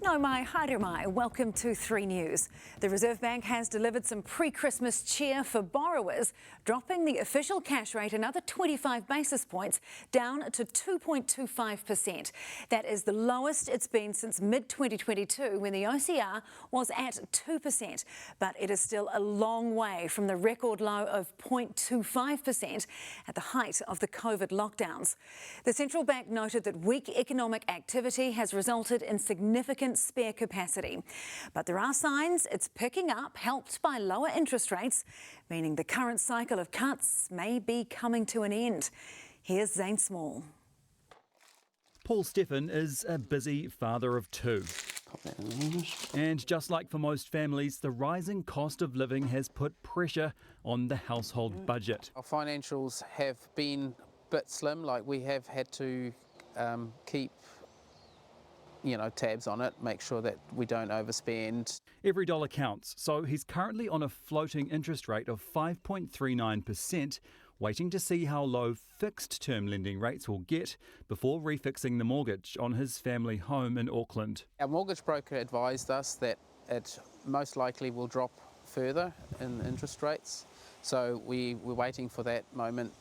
No mai, haere mai. Welcome to 3 News. The Reserve Bank has delivered some pre-Christmas cheer for borrowers, dropping the official cash rate another 25 basis points down to 2.25%. That is the lowest it's been since mid-2022 when the OCR was at 2%. But it is still a long way from the record low of 0.25% at the height of the COVID lockdowns. The central bank noted that weak economic activity has resulted in significant spare capacity. But there are signs it's picking up, helped by lower interest rates, meaning the current cycle of cuts may be coming to an end. Here's Zane Small. Paul Stephen is a busy father of 2. And just like for most families, the rising cost of living has put pressure on the household budget. Our financials have been a bit slim, like we have had to keep tabs on it, make sure that we don't overspend. Every dollar counts, so he's currently on a floating interest rate of 5.39%, waiting to see how low fixed-term lending rates will get before refixing the mortgage on his family home in Auckland. Our mortgage broker advised us that it most likely will drop further in interest rates, so we're waiting for that moment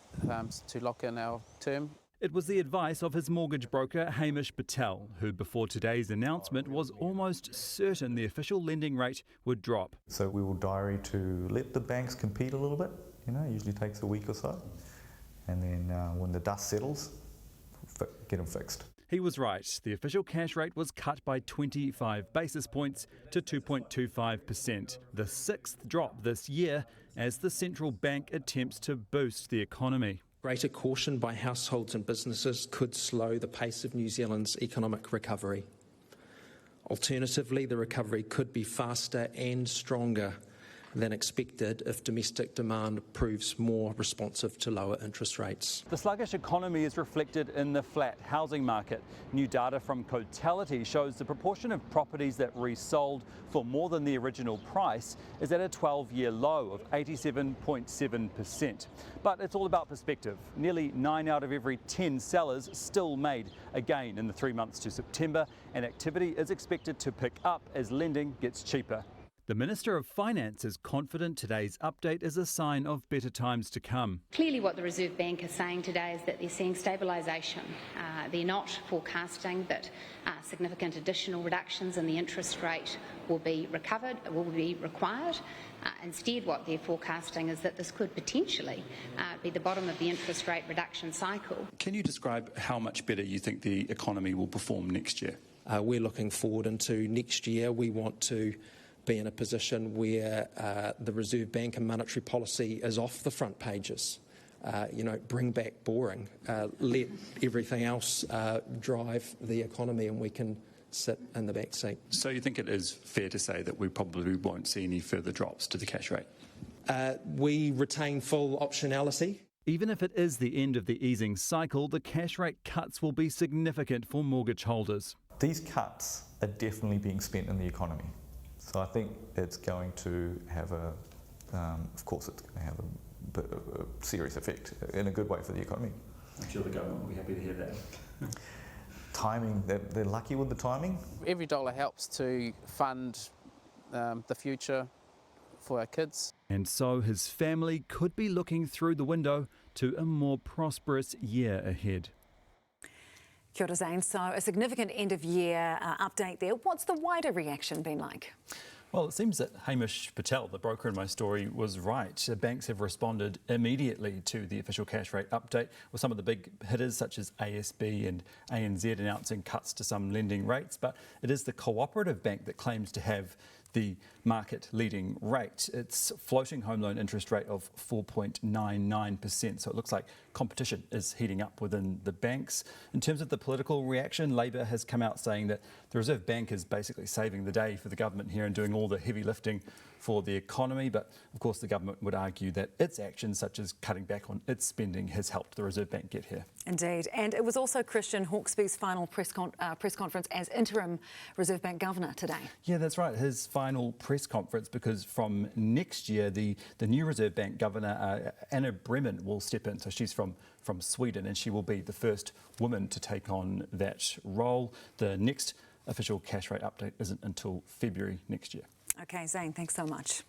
to lock in our term. It was the advice of his mortgage broker, Hamish Patel, who before today's announcement was almost certain the official lending rate would drop. So we will diary to let the banks compete a little bit, usually takes a week or so. And then when the dust settles, get them fixed. He was right. The official cash rate was cut by 25 basis points to 2.25%, the 6th drop this year as the central bank attempts to boost the economy. Greater caution by households and businesses could slow the pace of New Zealand's economic recovery. Alternatively, the recovery could be faster and stronger than expected if domestic demand proves more responsive to lower interest rates. The sluggish economy is reflected in the flat housing market. New data from Cotality shows the proportion of properties that resold for more than the original price is at a 12-year low of 87.7%. But it's all about perspective. Nearly 9 out of every 10 sellers still made a gain in the 3 months to September, and activity is expected to pick up as lending gets cheaper. The Minister of Finance is confident today's update is a sign of better times to come. Clearly what the Reserve Bank is saying today is that they're seeing stabilisation. They're not forecasting that significant additional reductions in the interest rate will be required. Instead, what they're forecasting is that this could potentially be the bottom of the interest rate reduction cycle. Can you describe how much better you think the economy will perform next year? We're looking forward into next year. We want to be in a position where the Reserve Bank and monetary policy is off the front pages. Bring back boring. Let everything else drive the economy and we can sit in the back seat. So you think it is fair to say that we probably won't see any further drops to the cash rate? We retain full optionality. Even if it is the end of the easing cycle, the cash rate cuts will be significant for mortgage holders. These cuts are definitely being spent in the economy. So I think it's going to have of course it's going to have a serious effect in a good way for the economy. I'm sure the government will be happy to hear that. Timing, they're lucky with the timing. Every dollar helps to fund the future for our kids. And so his family could be looking through the window to a more prosperous year ahead. Kia ora, Zane. So a significant end-of-year update there. What's the wider reaction been like? Well, it seems that Hamish Patel, the broker in my story, was right. Banks have responded immediately to the official cash rate update, with some of the big hitters such as ASB and ANZ announcing cuts to some lending rates. But it is the cooperative bank that claims to have the market-leading rate. Its floating home loan interest rate of 4.99%. So it looks like competition is heating up within the banks. In terms of the political reaction, Labour has come out saying that the Reserve Bank is basically saving the day for the government here and doing all the heavy lifting for the economy. But of course, the government would argue that its actions, such as cutting back on its spending, has helped the Reserve Bank get here. Indeed. And it was also Christian Hawkesby's final press conference as interim Reserve Bank Governor today. Yeah, that's right. His final press conference, because from next year, the new Reserve Bank Governor, Anna Bremen, will step in. So she's from Sweden, and she will be the first woman to take on that role. The next official cash rate update isn't until February next year. Okay, Zane, thanks so much.